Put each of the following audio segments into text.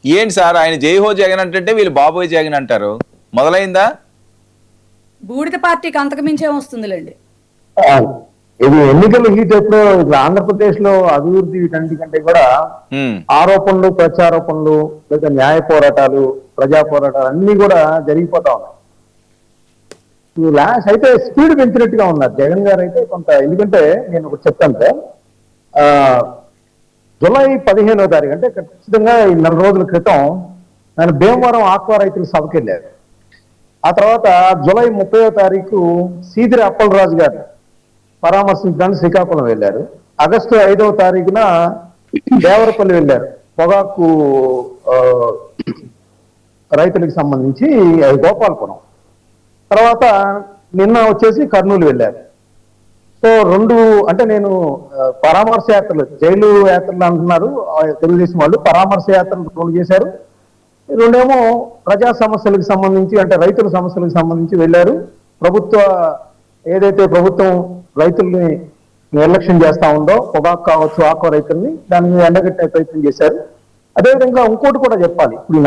ఏంటి సార్ ఆయన జై హో జగన్ అంటే వీళ్ళు బాబోయ్ జగన్ అంటారు. మొదలైందా? బూడిద పార్టీకి అంతకుమించే వస్తుందిలేండి. ఇది ఎన్నికల హీట్ ఎప్పుడు ఆంధ్రప్రదేశ్ లో అభివృద్ధి వీటన్నిటికంటే కూడా ఆరోపణలు, ప్రత్యారోపణలు, లేదా న్యాయ పోరాటాలు, ప్రజా పోరాటాలు అన్ని కూడా జరిగిపోతా ఉన్నాయి. లాస్ట్ అయితే స్పీడ్ పెంచినట్టుగా ఉన్నారు జగన్ గారు అయితే కొంత. ఎందుకంటే నేను ఒకటి చెప్తాను సార్, జూలై 15వ తారీఖు అంటే ఖచ్చితంగా ఈ 4 రోజుల క్రితం నేను భీమవరం ఆక్వా రైతుల సభకి వెళ్ళారు. ఆ తర్వాత జూలై 30వ తారీఖు సీదిరి అప్పలరాజు గారు పరామర్శించడానికి శ్రీకాకుళం వెళ్ళారు. ఆగస్టు 5వ తారీఖున దేవరపల్లి వెళ్ళారు, పొగాకు రైతులకు సంబంధించి గోపాలపురం. తర్వాత నిన్న వచ్చేసి కర్నూలు వెళ్ళారు. సో 2 అంటే నేను పరామర్శ యాత్రలు, జైలు యాత్రలు అంటున్నారు తెలుగుదేశం వాళ్ళు, పరామర్శ యాత్రలు 2 చేశారు. 2 ప్రజా సమస్యలకు సంబంధించి అంటే రైతుల సమస్యలకు సంబంధించి వెళ్ళారు. ఏదైతే ప్రభుత్వం రైతుల్ని నిర్లక్ష్యం చేస్తా ఉందో, పొగాకు కావచ్చు, ఆక్వా రైతుల్ని, దాని మీద ఎండగట్టే ప్రయత్నం చేశారు. అదేవిధంగా ఇంకోటి కూడా చెప్పాలి, ఇప్పుడు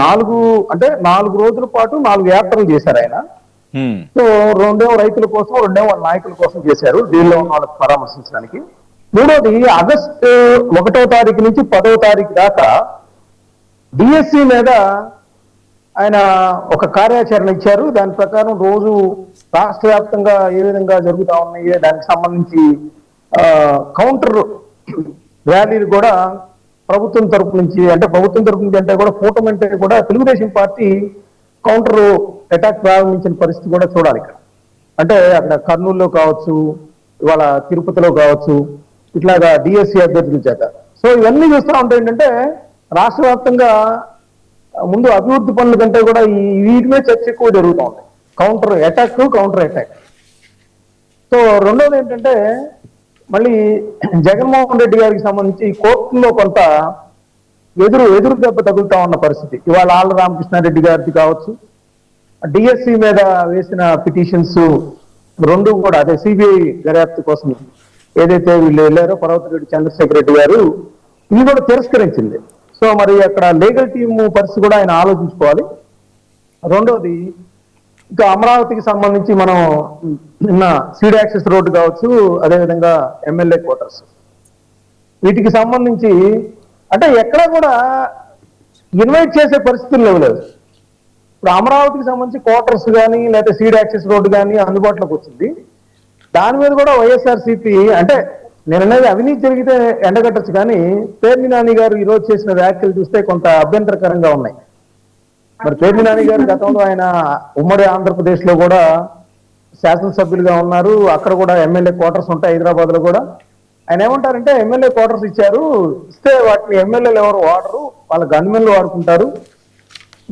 4 రోజుల పాటు 4 యాత్రలు చేశారు ఆయన. సో 2 రైతుల కోసం, 2 వాళ్ళ నాయకుల కోసం చేశారు, దీనిలో ఉన్న వాళ్ళకి పరామర్శించడానికి. 3వది ఆగస్టు 1వ తారీఖు నుంచి 10వ తారీఖు దాకా డిఎస్సి మీద ఆయన ఒక కార్యాచరణ ఇచ్చారు. దాని ప్రకారం రోజు రాష్ట్ర వ్యాప్తంగా ఏ విధంగా జరుగుతా ఉన్నాయి దానికి సంబంధించి కౌంటర్ ర్యాలీలు కూడా ప్రభుత్వం తరపు నుంచి, అంటే ప్రభుత్వం తరపు నుంచి అంటే కూడా కూటమి అంటే కూడా తెలుగుదేశం పార్టీ కౌంటర్ అటాక్ ప్రారంభించిన పరిస్థితి కూడా చూడాలి ఇక్కడ. అంటే అక్కడ కర్నూలులో కావచ్చు, ఇవాళ తిరుపతిలో కావచ్చు, ఇట్లాగా డిఎస్సి అభ్యర్థుల చేత. సో ఇవన్నీ చూస్తూ ఉంటే ఏంటంటే రాష్ట్ర వ్యాప్తంగా ముందు అభివృద్ధి పనుల కంటే కూడా వీటి మీద చర్చ ఎక్కువ జరుగుతూ ఉంది, కౌంటర్ అటాక్. సో 2వది ఏంటంటే మళ్ళీ జగన్మోహన్ రెడ్డి గారికి సంబంధించి కోర్టులో కొంత ఎదురు దెబ్బ తగులుతా ఉన్న పరిస్థితి. ఇవాళ ఆళ్ళ రామకృష్ణారెడ్డి గారిది కావచ్చు, డిఎస్సి మీద వేసిన పిటిషన్స్ 2 కూడా అదే సిబిఐ దర్యాప్తు కోసం ఏదైతే వీళ్ళు వెళ్ళారో పర్వతరెడ్డి చంద్రశేఖర్ రెడ్డి గారు, ఇవి కూడా తిరస్కరించింది. సో మరి అక్కడ లీగల్ టీమ్ పరిస్థితి కూడా ఆయన ఆలోచించుకోవాలి. 2వది ఇంకా అమరావతికి సంబంధించి మనం నిన్న సీడ్ యాక్సెస్ రోడ్డు కావచ్చు, అదేవిధంగా ఎమ్మెల్యే క్వార్టర్స్, వీటికి సంబంధించి అంటే ఎక్కడ కూడా ఇన్వైట్ చేసే పరిస్థితులు లేవు. ఇప్పుడు అమరావతికి సంబంధించి క్వార్టర్స్ కానీ లేకపోతే సీడ్ యాక్సెస్ రోడ్డు కానీ అందుబాటులోకి వచ్చింది. దాని మీద కూడా వైఎస్ఆర్సీపీ అంటే నేను అనేది అవినీతి జరిగితే ఎండగట్టచ్చు, కానీ పేర్ని నాని గారు ఈరోజు చేసిన వ్యాఖ్యలు చూస్తే కొంత అభ్యంతరకరంగా ఉన్నాయి. మరి పేర్ని నాని గారు గతంలో ఆయన ఉమ్మడి ఆంధ్రప్రదేశ్ లో కూడా శాసనసభ్యులుగా ఉన్నారు, అక్కడ కూడా ఎమ్మెల్యే క్వార్టర్స్ ఉంటాయి హైదరాబాద్ లో కూడా. ఆయన ఏమంటారంటే ఎమ్మెల్యే క్వార్టర్స్ ఇస్తే వాటిని ఎమ్మెల్యేలు ఎవరు వాడరు, వాళ్ళ గన్మెన్లు వాడుకుంటారు,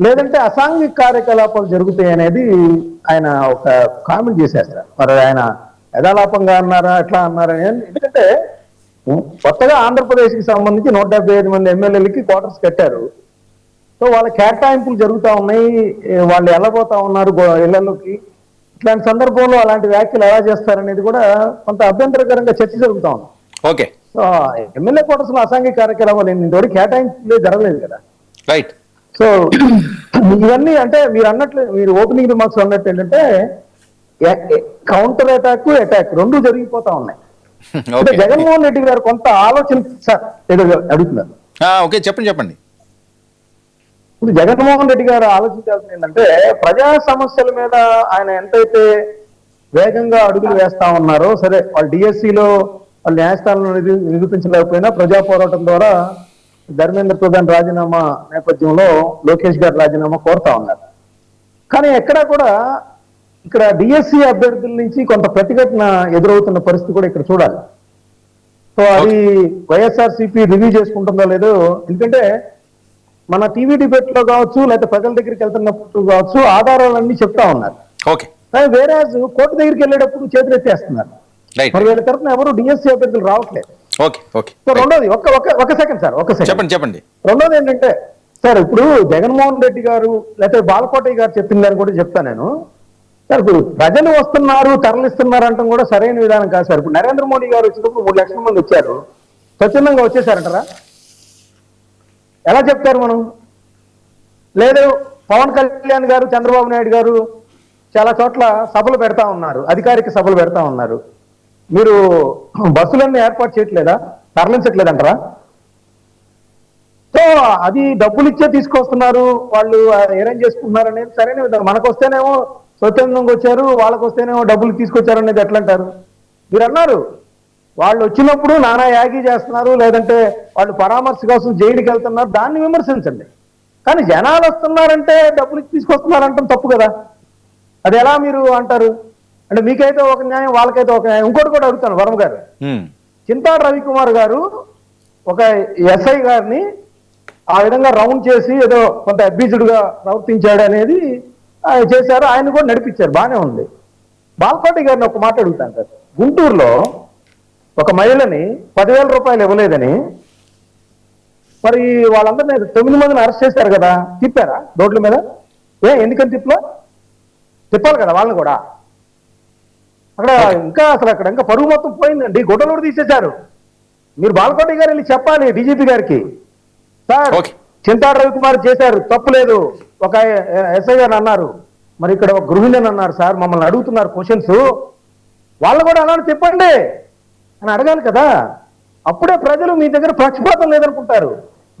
లేదంటే అసాంఘిక కార్యకలాపాలు జరుగుతాయి అనేది ఆయన ఒక కామెంట్ చేశారు. మరి ఆయన యథాలాపంగా అన్నారా, ఎట్లా అన్నారా? ఎందుకంటే కొత్తగా ఆంధ్రప్రదేశ్కి సంబంధించి 175 మంది ఎమ్మెల్యేలకి క్వార్టర్స్ కట్టారు. సో వాళ్ళ కేటాయింపులు జరుగుతూ ఉన్నాయి, వాళ్ళు వెళ్ళబోతా ఉన్నారు ఇళ్లలోకి. ఇట్లాంటి సందర్భంలో అలాంటి వ్యాఖ్యలు ఎలా చేస్తారనేది కూడా కొంత అభ్యంతరకరంగా చర్చ జరుగుతూ ఉంది. ఓకే. సో ఎమ్మెల్యే క్వార్టర్స్ లో అసాంఘిక కార్యక్రమాలు ఇంతవరకు కేటాయింపులే జరగలేదు కదా. రైట్. సో ఇవన్నీ అంటే మీరు ఓపెనింగ్ రిమార్క్స్ అన్నట్టు ఏంటంటే కౌంటర్ అటాక్ 2 జరిగిపోతా ఉన్నాయి. అంటే జగన్మోహన్ రెడ్డి గారు కొంత ఆలోచన సార్ ఏదో అడుగుతున్నారు. ఓకే, చెప్పండి. ఇప్పుడు జగన్మోహన్ రెడ్డి గారు ఆలోచించాల్సింది ఏంటంటే ప్రజా సమస్యల మీద ఆయన ఎంతైతే వేగంగా అడుగులు వేస్తా ఉన్నారో, సరే వాళ్ళు డిఎస్సిలో వాళ్ళు న్యాయస్థానంలో నిరూపించలేకపోయినా ప్రజా పోరాటం ద్వారా ధర్మేంద్ర ప్రధాన్ రాజీనామా నేపథ్యంలో లోకేష్ గారు రాజీనామా కోరుతా ఉన్నారు. కానీ ఎక్కడా కూడా ఇక్కడ డిఎస్సి అభ్యర్థుల నుంచి కొంత ప్రతిఘటన ఎదురవుతున్న పరిస్థితి కూడా ఇక్కడ చూడాలి. సో అది వైఎస్ఆర్సీపీ రివ్యూ చేసుకుంటుందో లేదో, ఎందుకంటే మన టీవీ డిబేట్ లో కావచ్చు లేకపోతే ప్రజల దగ్గరికి వెళ్తున్నప్పుడు కావచ్చు ఆధారాలన్నీ చెప్తా ఉన్నారు. కానీ వేరే కోర్టు దగ్గరికి వెళ్ళేటప్పుడు చేతులు ఎత్తేస్తున్నారు. మరి వీళ్ళ తరఫున ఎవరు డిఎస్సి అభ్యర్థులు రావట్లేదు. సో 2వది ఒక సెకండ్ సార్, చెప్పండి. 2వది ఏంటంటే సార్, ఇప్పుడు జగన్మోహన్ రెడ్డి గారు లేకపోతే బాలకోటయ్య గారు చెప్పిన దాన్ని కూడా చెప్తా నేను సార్. ఇప్పుడు ప్రజలు వస్తున్నారు, తరలిస్తున్నారు అంటాం కూడా సరైన విధానం కాదు సార్. ఇప్పుడు నరేంద్ర మోడీ గారు వచ్చినప్పుడు 3 లక్షల మంది వచ్చారు, స్వచ్ఛందంగా వచ్చేసారంటారా? ఎలా చెప్తారు మనం? లేదు పవన్ కళ్యాణ్ గారు చంద్రబాబు నాయుడు గారు చాలా చోట్ల సభలు పెడతా ఉన్నారు, అధికారిక సభలు పెడతా ఉన్నారు. మీరు బస్సులన్నీ ఏర్పాటు చేయట్లేదా, తరలించట్లేదంటారా? సో అది డబ్బులు ఇచ్చే తీసుకొస్తున్నారు, వాళ్ళు అరేంజ్ చేసుకుంటున్నారు అనేది సరైన విధానం. మనకు వస్తేనేమో స్వచ్ఛందంగా వచ్చారు, వాళ్ళకు వస్తేనేమో డబ్బులు తీసుకొచ్చారు అనేది ఎట్లా అంటారు? మీరు అన్నారు వాళ్ళు వచ్చినప్పుడు నానా యాగి చేస్తున్నారు, లేదంటే వాళ్ళు పరామర్శ కోసం జైలుకి వెళ్తున్నారు, దాన్ని విమర్శించండి. కానీ జనాలు వస్తున్నారంటే డబ్బులు తీసుకొస్తున్నారంటే తప్పు కదా. అది ఎలా మీరు అంటారు? అంటే మీకైతే ఒక న్యాయం, వాళ్ళకైతే ఒక న్యాయం. ఇంకోటి కూడా అడుగుతాను వర్మ గారు, చింతాడు రవికుమార్ గారు ఒక ఎస్ఐ గారిని ఆ విధంగా రౌండ్ చేసి ఏదో కొంత అబ్యూజ్డ్గా ప్రవర్తించాడు అనేది చేశారు, ఆయన కూడా నడిపించారు, బాగానే ఉంది. బాలకోటి గారిని ఒక మాట అడుగుతాను సార్, గుంటూరులో ఒక మహిళని 10,000 రూపాయలు ఇవ్వలేదని మరి వాళ్ళందరినీ 9 మందిని అరెస్ట్ చేశారు కదా, తిప్పారా రోడ్ల మీద? ఎందుకని తిప్పాలి కదా వాళ్ళని కూడా. అక్కడ ఇంకా పరువు మొత్తం పోయిందండి, గుడ్డలూరు తీసేశారు. మీరు బాలకోటి గారు వెళ్ళి చెప్పాలి డీజీపీ గారికి, సార్ చింతాడు రవికుమార్ చేశారు, తప్పు లేదు. ఒక ఎస్ఐ గారు అన్నారు, మరి ఇక్కడ ఒక గృహిణి అన్నారు సార్, మమ్మల్ని అడుగుతున్నారు క్వశ్చన్స్, వాళ్ళు కూడా అలానే చెప్పండి అని అడగాలి కదా. అప్పుడే ప్రజలు మీ దగ్గర పక్షపాతం లేదనుకుంటారు.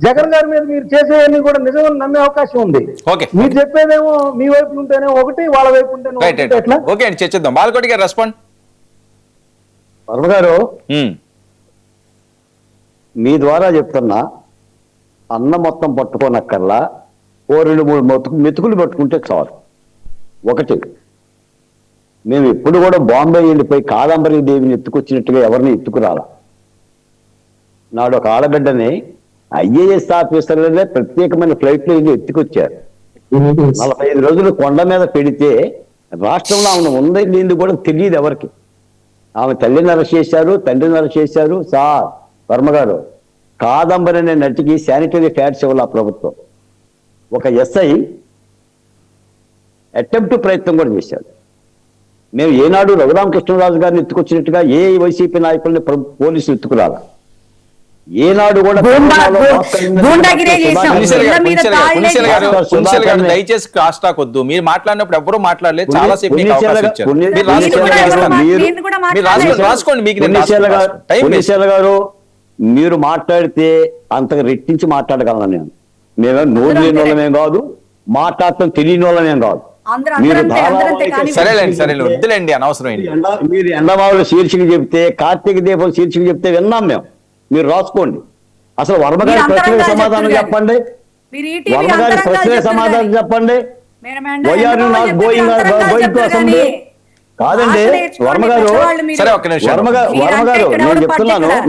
జగన్ గారి మీద మీరు చేసేవన్నీ కూడా నిజమని నమ్మే అవకాశం ఉంది. మీరు చెప్పేదేమో మీ వైపు ఉంటేనే ఒకటి, వాళ్ళ వైపు ఉంటేనే ఎట్లా? ఓకే అండి, చర్చిద్దాం. బాలకోటి గారు రెస్పాండ్. వర్మ గారు, మీ ద్వారా చెప్తున్నా, అన్న మొత్తం పట్టుకోనక్కర్లా, ఓ 2-3 మెతుకులు పట్టుకుంటే చాలు. ఒకటి, మేము ఎప్పుడు కూడా బాంబే వెళ్ళిపోయి కాదంబరి దేవిని ఎత్తుకొచ్చినట్టుగా ఎవరిని ఎత్తుకురాలా. నాడు ఒక ఆడబిడ్డని ఐఏఎస్ ఆఫీసర్లనే ప్రత్యేకమైన ఫ్లైట్లో వెళ్ళి ఎత్తుకొచ్చారు. 45 రోజులు కొండ మీద పెడితే రాష్ట్రంలో ఆమె ఉందే లేని కూడా తెలియదు ఎవరికి. ఆమె తల్లిని అరెస్ట్ చేశారు, తండ్రిని అరెస్ట్ చేశారు. సార్ వర్మ గారు, కాదంబరి అనే నటికి శానిటరీ ప్యాడ్స్ ఇవ్వాలి ఆ ప్రభుత్వం. ఒక ఎస్ఐ అటెంప్ట్ ప్రయత్నం కూడా చేశాడు. మేము ఏనాడు రఘురామకృష్ణరాజు గారిని ఎత్తుకొచ్చినట్టుగా ఏ వైసీపీ నాయకుల్ని పోలీసులు ఎత్తుకురాల. ఏనాడు కూడా దయచేసి క్రాస్ టాక్ వద్దు. మీరు మాట్లాడినప్పుడు ఎవరు మాట్లాడలేదు, చాలా సేపు గారు మీరు మాట్లాడితే అంతగా రెట్టించి మాట్లాడగలను నేను. మేమే నోరు లేని వాళ్ళమేం కాదు, మాట్లాడటం తెలియని వాళ్ళమేం కాదు. వద్దులేండి అనవసరం. మీరు ఎండమావుల శీర్షిక చెప్తే, కార్తీక దీపం శీర్షిక చెప్తే విన్నాం మేము. మీరు రాసుకోండి. అసలు వర్మ గారి ప్రశ్నకు సమాధానం చెప్పండి. వర్మ గారి ప్రశ్నకు సమాధానం చెప్పండి. కాదండి వర్మ గారు,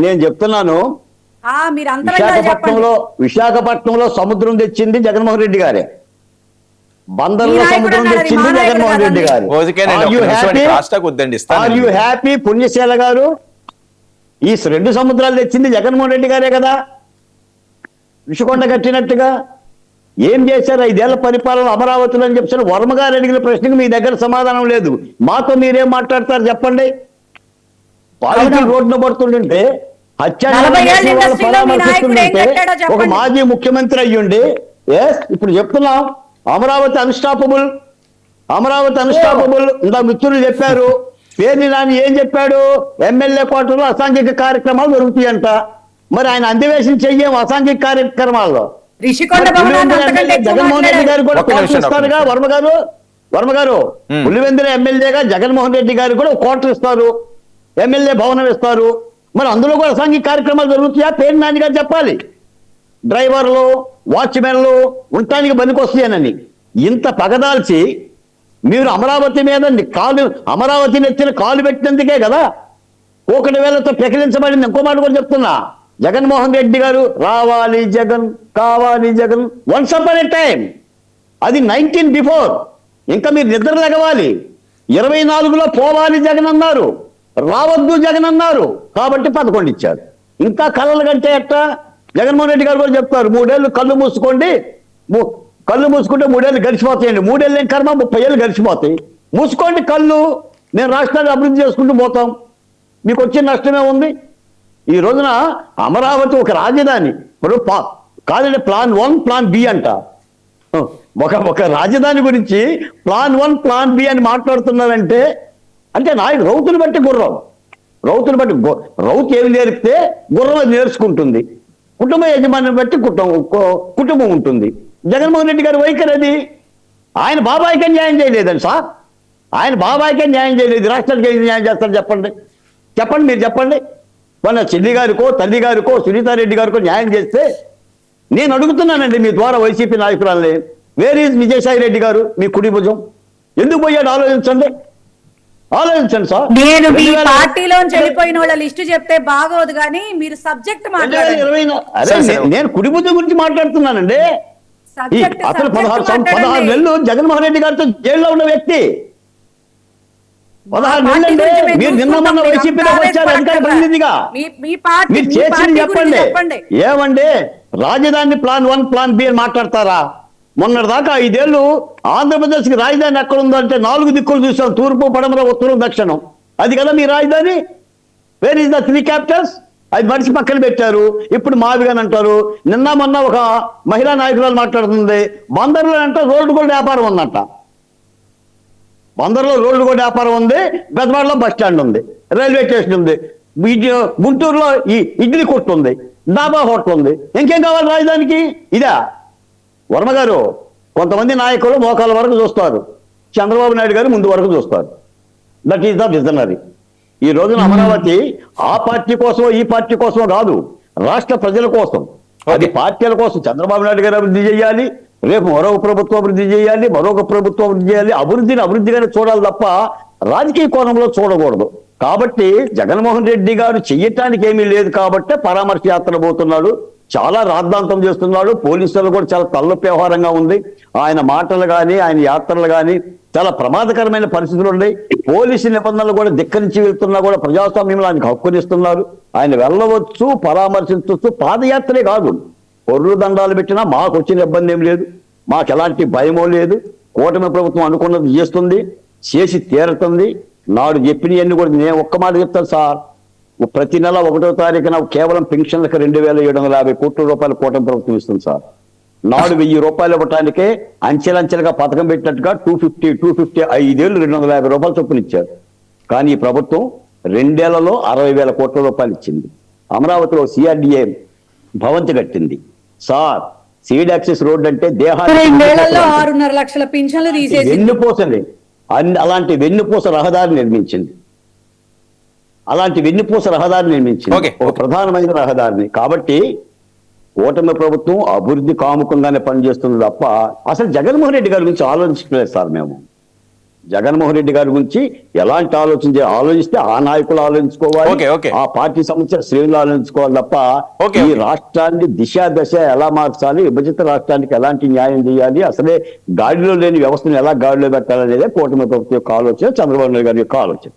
నేను చెప్తున్నాను విశాఖపట్నంలో సముద్రం తెచ్చింది జగన్మోహన్ రెడ్డి గారే, బందర్లో సముద్రం తెచ్చింది జగన్మోహన్ రెడ్డి గారు. ఆర్ యూ హ్యాపీ పుణ్యశీల గారు? ఈ 2 సముద్రాలు తెచ్చింది జగన్మోహన్ రెడ్డి గారే కదా. విషకొండ కట్టినట్టుగా ఏం చేశారు 5 ఏళ్ల పరిపాలన అమరావతిలో అని చెప్పారు. వర్మ గారు అడిగిన ప్రశ్నకు మీ దగ్గర సమాధానం లేదు. మాతో మీరేం మాట్లాడతారు చెప్పండి. బాధితులు రోడ్డున పడుతుంటే, పరామర్శిస్తుంటే, ఒక మాజీ ముఖ్యమంత్రి అయ్యుండి ఇప్పుడు చెప్తున్నాం అమరావతి అన్స్టాపబుల్, అమరావతి అన్స్టాపబుల్. ఇంత మిత్రులు చెప్పారు. పేర్ని నాని ఏం చెప్పాడు? ఎమ్మెల్యే కోటలో అసాంఘిక కార్యక్రమాలు జరుగుతాయంట. మరి ఆయన అధివేశం చెయ్యం అసాంఘిక కార్యక్రమాల్లో. జగన్మోహన్ రెడ్డి గారు కూడా కోటర్ ఇస్తారుగా వర్మ గారు పులివెందుల ఎమ్మెల్యేగా జగన్మోహన్ రెడ్డి గారు కూడా కోటర్ ఇస్తారు, ఎమ్మెల్యే భవనం ఇస్తారు. మరి అందులో కూడా అసాంఘిక కార్యక్రమాలు జరుగుతాయా? పేరు నాని గారు చెప్పాలి. డ్రైవర్లు, వాచ్మెన్లు ఉండటానికి పనికొస్తాయనని ఇంత పగదాల్చి మీరు అమరావతి మీద అమరావతి నెత్తిన కాలు పెట్టినందుకే కదా 1 వేలతో పెకిలించబడింది. ఇంకో మాట కూడా చెప్తున్నా, జగన్మోహన్ రెడ్డి గారు రావాలి జగన్, కావాలి Jagan, once upon a time. అది 19 బిఫోర్. ఇంకా మీరు నిద్ర లెగవాలి. 24లో పోవాలి జగన్ అన్నారు, రావద్దు జగన్ అన్నారు, కాబట్టి 11 ఇచ్చారు. ఇంకా కళలు కంటే ఎట్టా? జగన్మోహన్ రెడ్డి గారు కూడా చెప్తారు 3 ఏళ్ళు కళ్ళు మూసుకోండి, కళ్ళు మూసుకుంటే 3 ఏళ్ళు గడిచిపోతాయండి. 3 ఏళ్ళు ఏం కర్మ, 30 ఏళ్ళు గడిచిపోతాయి. మూసుకోండి కళ్ళు, నేను రాష్ట్రాన్ని అభివృద్ధి చేసుకుంటూ పోతాం. మీకు వచ్చిన నష్టమే ఉంది. ఈ రోజున అమరావతి ఒక రాజధాని. ఇప్పుడు కాదండి, ప్లాన్ 1 ప్లాన్ B అంట. ఒక రాజధాని గురించి ప్లాన్ 1 ప్లాన్ బి అని మాట్లాడుతున్నారంటే అంటే నాయుడు రౌతుని బట్టి గుర్రం, రౌతుని బట్టి రౌతు ఏమి నేర్పితే గుర్రం అది నేర్చుకుంటుంది. కుటుంబ యజమాని బట్టి కుటుంబం ఉంటుంది. జగన్మోహన్ రెడ్డి గారి వైఖరి అది. ఆయన బాబాయికే న్యాయం చేయలేదండి సార్, ఆయన బాబాయికే న్యాయం చేయలేదు. రాష్ట్రానికి ఏం న్యాయం చేస్తారు చెప్పండి, చెప్పండి మీరు చెప్పండి. వాళ్ళ చెల్లి గారికో తల్లి గారికో సునీతారెడ్డి గారికో న్యాయం చేస్తే నేను అడుగుతున్నానండి మీ ద్వారా వైసీపీ నాయకురాలని, వేర్ ఈజ్ విజయసాయి రెడ్డి గారు మీ కుడి భుజం ఎందుకు పోయాడు ఆలోచించండి, ఆలోచించండి సార్. నేను మీ పార్టీలో వెళ్ళిపోయిన వాళ్ళ లిస్టు చెప్తే బాగోదు కానీ మీరు సబ్జెక్ట్ నేను కుడి భుజం గురించి మాట్లాడుతున్నానండి. అసలు 16 నెలలు జగన్మోహన్ రెడ్డి గారితో జైల్లో ఉన్న వ్యక్తి, 16 నెలలంటే మీరు నిన్న మొన్న వైసీపీలో వచ్చారు అధికార ప్రతినిధిగా, మీరు చేసింది చెప్పండి. ఏమండి రాజధాని ప్లాన్ 1 ప్లాన్ బి అని మాట్లాడతారా? మొన్నటిదాకా 5 ఏళ్ళు ఆంధ్రప్రదేశ్ కి రాజధాని ఎక్కడ ఉందో అంటే 4 దిక్కులు చూసాం, తూర్పు పడమర ఉత్తరం దక్షిణం. అది కదా మీ రాజధాని. Where is the 3 Capitals? అది మనిషి పక్కన పెట్టారు. ఇప్పుడు మావిగాని అంటారు. నిన్న మొన్న ఒక మహిళా నాయకురాలు మాట్లాడుతుంది, బందర్లో అంట రోడ్డు గోల్డ్ వ్యాపారం ఉందంట. బందర్లో రోడ్డు గోల్డ్ వ్యాపారం ఉంది, బెజవాడలో బస్ స్టాండ్ ఉంది, రైల్వే స్టేషన్ ఉంది, గుంటూరులో ఈ ఇడ్లీ కొట్టు ఉంది, డాబా హోటల్ ఉంది. ఇంకేం కావాలి రాజధానికి? ఇదా? వర్మ గారు, కొంతమంది నాయకులు మోకాల వరకు చూస్తారు, చంద్రబాబు నాయుడు గారు ముందు వరకు చూస్తారు. That is the visionary. ఈ రోజున అమరావతి ఆ పార్టీ కోసమో ఈ పార్టీ కోసమో కాదు, రాష్ట్ర ప్రజల కోసం, అది పార్టీల కోసం. చంద్రబాబు నాయుడు గారు అభివృద్ధి చేయాలి, రేపు మరొక ప్రభుత్వం అభివృద్ధి చేయాలి, మరొక ప్రభుత్వం అభివృద్ధి చేయాలి. అభివృద్ధిని అభివృద్ధిగానే చూడాలి తప్ప రాజకీయ కోణంలో చూడకూడదు. కాబట్టి జగన్మోహన్ రెడ్డి గారు చెయ్యటానికి ఏమీ లేదు కాబట్టి పరామర్శ యాత్ర పోతున్నాడు, చాలా రాద్ధాంతం చేస్తున్నాడు. పోలీసులు కూడా చాలా తలనొప్పి వ్యవహారంగా ఉంది. ఆయన మాటలు కానీ ఆయన యాత్రలు కానీ చాలా ప్రమాదకరమైన పరిస్థితులు ఉన్నాయి. పోలీసు నిబంధనలు కూడా ధిక్కరించి వెళ్తున్నా కూడా ప్రజాస్వామ్యంలో ఆయనకు హక్కునిస్తున్నారు. ఆయన వెళ్ళవచ్చు, పరామర్శించవచ్చు. పాదయాత్రే కాదు, పొర్రు దండాలు పెట్టినా మాకు వచ్చిన ఇబ్బంది ఏం లేదు, మాకు ఎలాంటి భయమో లేదు. కూటమి ప్రభుత్వం అనుకున్నది చేస్తుంది, చేసి తీరుతుంది. నాడు చెప్పినవన్నీ కూడా నేను ఒక్క మాట చెప్తాను సార్, ప్రతి నెల 1వ తారీఖున కేవలం పెన్షన్లకు 2,750 కోట్ల రూపాయలు కూటమి ప్రభుత్వం ఇస్తుంది సార్. నాడు 1000 రూపాయలు ఇవ్వటానికే అంచెలంచెలుగా పథకం పెట్టినట్టుగా 250 5 ఏళ్ళు 250 రూపాయలు చొప్పున ఇచ్చారు. కానీ ఈ ప్రభుత్వం 2 ఏళ్లలో 60,000 కోట్ల రూపాయలు ఇచ్చింది. అమరావతిలో CRDA భవంతి కట్టింది సార్. సీడ్ యాక్సెస్ రోడ్ అంటే దేహాలు 6.5 లక్షల పింఛన్లు తీసేసి వెన్నుపూసని అలాంటి వెన్నుపూస రహదారి నిర్మించింది, అలాంటి వెన్నుపూస రహదారి నిర్మించింది, ఒక ప్రధానమైన రహదారిని. కాబట్టి కూటమి ప్రభుత్వం అభివృద్ధి కాముకంగానే పనిచేస్తుంది తప్ప అసలు జగన్మోహన్ రెడ్డి గారి గురించి ఆలోచించలేదు సార్. మేము జగన్మోహన్ రెడ్డి గారి గురించి ఎలాంటి ఆలోచిస్తే ఆ నాయకులు ఆలోచించుకోవాలి, ఆ పార్టీ సంబంధించిన శ్రేణులు ఆలోచించుకోవాలి తప్ప ఈ రాష్ట్రాన్ని దశ ఎలా మార్చాలి, విభజిత రాష్ట్రానికి ఎలాంటి న్యాయం చేయాలి, అసలే గాడిలో లేని వ్యవస్థను ఎలా గాడిలో పెట్టాలనేదే కూటమి ప్రభుత్వం యొక్క ఆలోచన, చంద్రబాబు నాయుడు గారి యొక్క ఆలోచన.